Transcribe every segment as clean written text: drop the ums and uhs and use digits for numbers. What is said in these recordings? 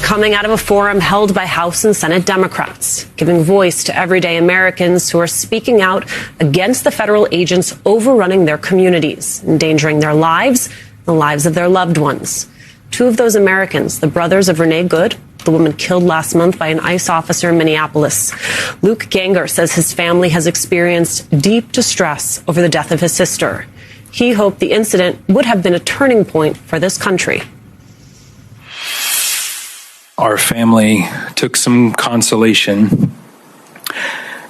coming out of a forum held by House and Senate Democrats, giving voice to everyday Americans who are speaking out against the federal agents overrunning their communities, endangering their lives, the lives of their loved ones. Two of those Americans, the brothers of Renee Good, the woman killed last month by an ICE officer in Minneapolis. Luke Ganger says his family has experienced deep distress over the death of his sister. He hoped the incident would have been a turning point for this country. Our family took some consolation,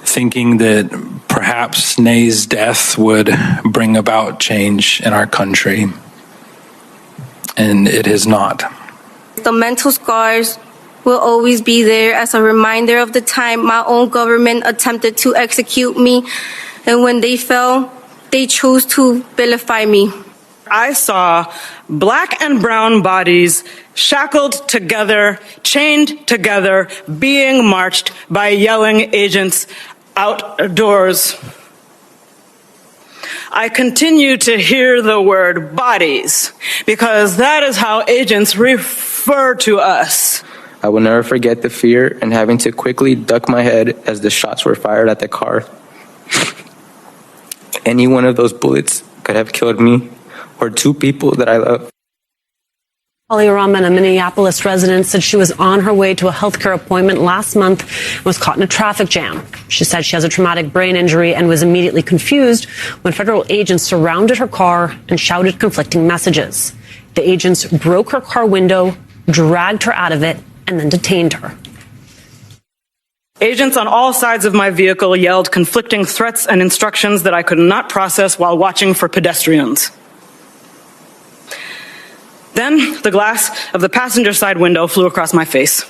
thinking that perhaps Nay's death would bring about change in our country. And it has not. The mental scars will always be there as a reminder of the time my own government attempted to execute me, and when they fell, they chose to vilify me. I saw black and brown bodies shackled together, chained together, being marched by yelling agents outdoors. I continue to hear the word bodies because that is how agents refer to us. I will never forget the fear and having to quickly duck my head as the shots were fired at the car. Any one of those bullets could have killed me or two people that I love. Holly Rahman, a Minneapolis resident, said she was on her way to a healthcare appointment last month and was caught in a traffic jam. She said she has a traumatic brain injury and was immediately confused when federal agents surrounded her car and shouted conflicting messages. The agents broke her car window, dragged her out of it, and then detained her. Agents on all sides of my vehicle yelled conflicting threats and instructions that I could not process while watching for pedestrians. Then the glass of the passenger side window flew across my face.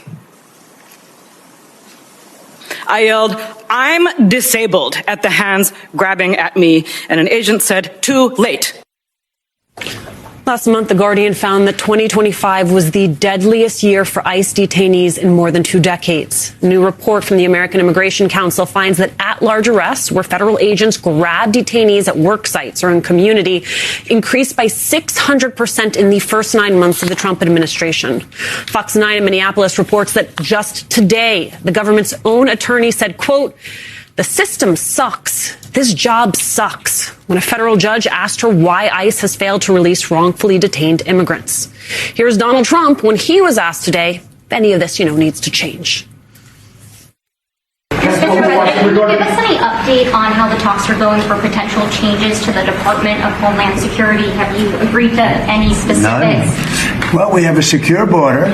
I yelled, "I'm disabled," at the hands grabbing at me, and an agent said, "Too late." Last month, The Guardian found that 2025 was the deadliest year for ICE detainees in more than 2 decades. A new report from the American Immigration Council finds that at-large arrests, where federal agents grab detainees at work sites or in community, increased by 600% in the first 9 months of the Trump administration. Fox 9 in Minneapolis reports that just today, the government's own attorney said, quote, "The system sucks. This job sucks," when a federal judge asked her why ICE has failed to release wrongfully detained immigrants. Here's Donald Trump when he was asked today if any of this, needs to change. Mr. President, can you give us any update on how the talks are going for potential changes to the Department of Homeland Security? Have you agreed to any specifics? None. Well, we have a secure border.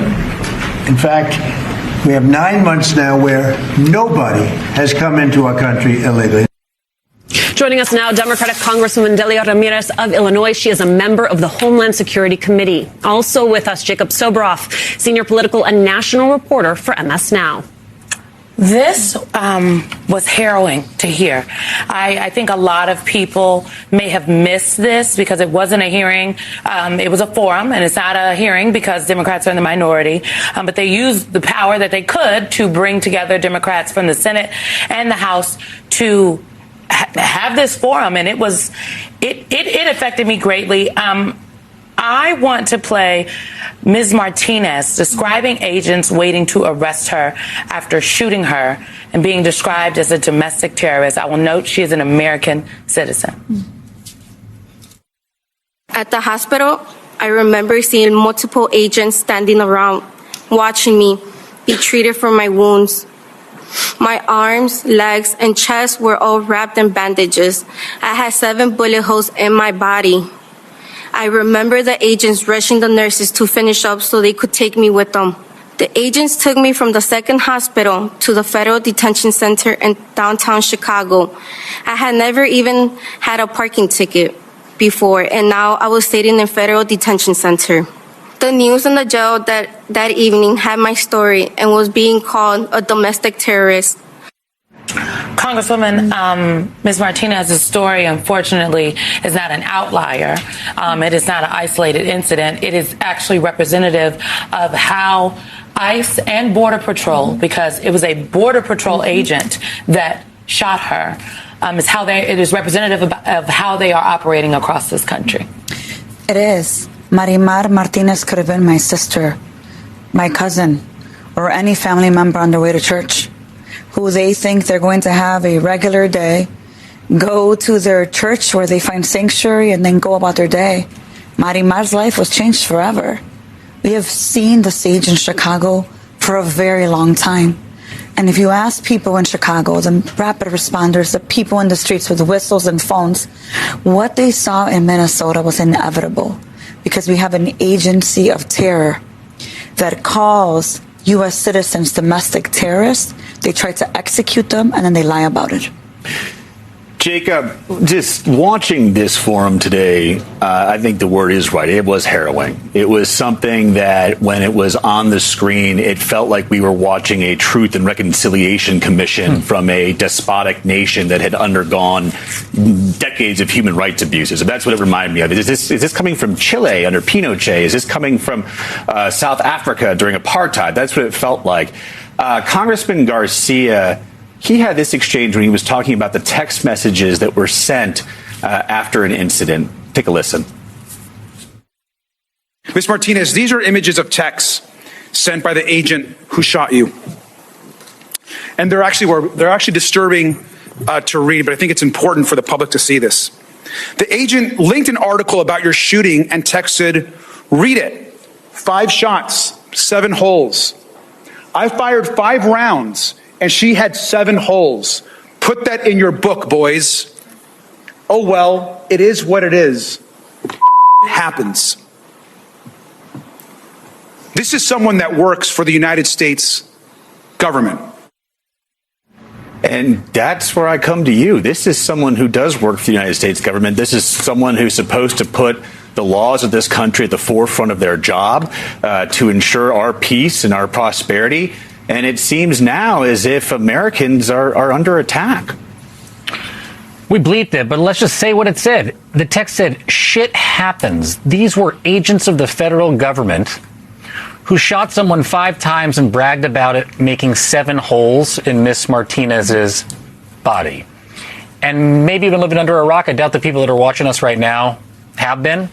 In fact, we have 9 months now where nobody has come into our country illegally. Joining us now, Democratic Congresswoman Delia Ramirez of Illinois. She is a member of the Homeland Security Committee. Also with us, Jacob Soboroff, senior political and national reporter for MS Now. This was harrowing to hear. I think a lot of people may have missed this because it wasn't a hearing. It was a forum, and it's not a hearing because Democrats are in the minority. But they used the power that they could to bring together Democrats from the Senate and the House to have this forum, and it affected me greatly. I want to play Ms. Martinez describing agents waiting to arrest her after shooting her and being described as a domestic terrorist. I will note she is an American citizen. At the hospital, I remember seeing multiple agents standing around, watching me be treated for my wounds. My arms, legs, and chest were all wrapped in bandages. I had 7 bullet holes in my body. I remember the agents rushing the nurses to finish up so they could take me with them. The agents took me from the second hospital to the federal detention center in downtown Chicago. I had never even had a parking ticket before, and now I was sitting in federal detention center. The news in the jail that evening had my story and was being called a domestic terrorist. Congresswoman, Ms. Martinez's story, unfortunately, is not an outlier. It is not an isolated incident. It is actually representative of how ICE and Border Patrol, because it was a Border Patrol agent that shot her, it is representative of how they are operating across this country. It is. Marimar Martinez could have been my sister, my cousin, or any family member on their way to church, who they think they're going to have a regular day, go to their church where they find sanctuary, and then go about their day. Marimar's life was changed forever. We have seen the stage in Chicago for a very long time. And if you ask people in Chicago, the rapid responders, the people in the streets with whistles and phones, what they saw in Minnesota was inevitable, because we have an agency of terror that calls U.S. citizens domestic terrorists. They try to execute them, and then they lie about it. Jacob, just watching this forum today, I think the word is right. It was harrowing. It was something that when it was on the screen, it felt like we were watching a Truth and Reconciliation Commission from a despotic nation that had undergone decades of human rights abuses. And that's what it reminded me of. Is this coming from Chile under Pinochet? Is this coming from South Africa during apartheid? That's what it felt like. Congressman Garcia, he had this exchange when he was talking about the text messages that were sent after an incident. Take a listen. Ms. Martinez, these are images of texts sent by the agent who shot you. And they're actually disturbing to read, but I think it's important for the public to see this. The agent linked an article about your shooting and texted, "Read it. 5 shots, 7 holes. I fired 5 rounds. And she had 7 holes. Put that in your book, boys." Oh, well, it is what it is. It happens. This is someone that works for the United States government. And that's where I come to you. This is someone who does work for the United States government. This is someone who's supposed to put the laws of this country at the forefront of their job to ensure our peace and our prosperity. And it seems now as if Americans are under attack. We bleeped it, but let's just say what it said. The text said, "Shit happens." These were agents of the federal government who shot someone 5 times and bragged about it making 7 holes in Miss Martinez's body. And maybe you've been living under a rock. I doubt the people that are watching us right now have been.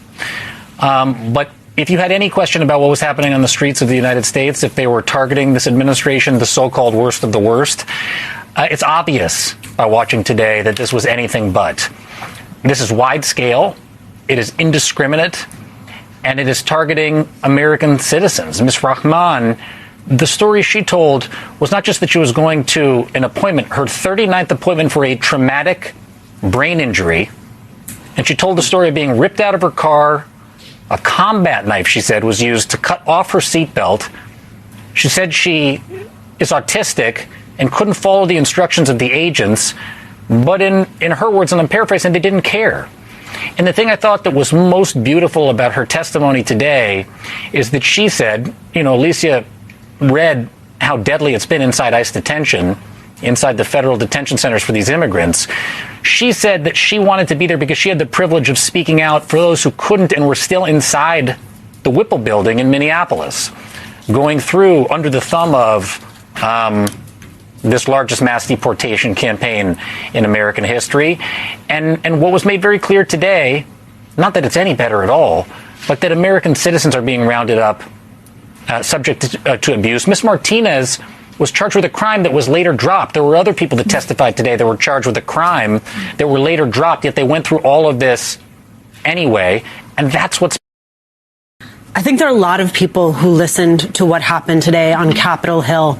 But if you had any question about what was happening on the streets of the United States, if they were targeting this administration, the so-called worst of the worst, it's obvious by watching today that this was anything but. This is wide scale, it is indiscriminate, and it is targeting American citizens. Ms. Rahman, the story she told was not just that she was going to an appointment, her 39th appointment for a traumatic brain injury, and she told the story of being ripped out of her car. A combat knife, she said, was used to cut off her seatbelt. She said she is autistic and couldn't follow the instructions of the agents, but in her words, and I'm paraphrasing, they didn't care. And the thing I thought that was most beautiful about her testimony today is that she said, Alicia read how deadly it's been inside ICE detention, inside the federal detention centers for these immigrants. She said that she wanted to be there because she had the privilege of speaking out for those who couldn't and were still inside the Whipple building in Minneapolis, going through under the thumb of this largest mass deportation campaign in American history. And what was made very clear today, not that it's any better at all, but that American citizens are being rounded up, subject to abuse. Ms. Martinez was charged with a crime that was later dropped. There were other people that testified today that were charged with a crime that were later dropped, yet they went through all of this anyway. And that's what's... I think there are a lot of people who listened to what happened today on Capitol Hill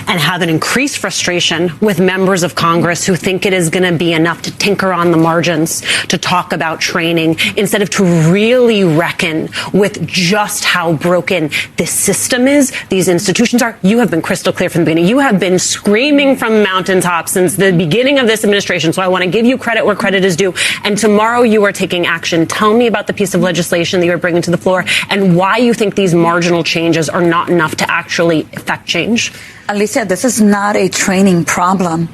and have an increased frustration with members of Congress who think it is going to be enough to tinker on the margins, to talk about training, instead of to really reckon with just how broken this system is, these institutions are. You have been crystal clear from the beginning. You have been screaming from mountaintops since the beginning of this administration. So I want to give you credit where credit is due. And tomorrow you are taking action. Tell me about the piece of legislation that you're bringing to the floor and why you think these marginal changes are not enough to actually effect change. Alicia, this is not a training problem.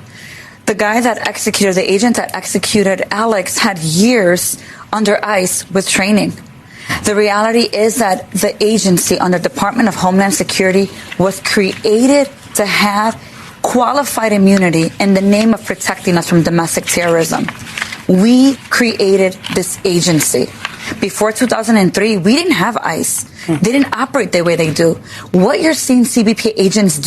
The guy that executed, the agent that executed Alex had years under ICE with training. The reality is that the agency under Department of Homeland Security was created to have qualified immunity in the name of protecting us from domestic terrorism. We created this agency. Before 2003, we didn't have ICE. They didn't operate the way they do. What you're seeing CBP agents do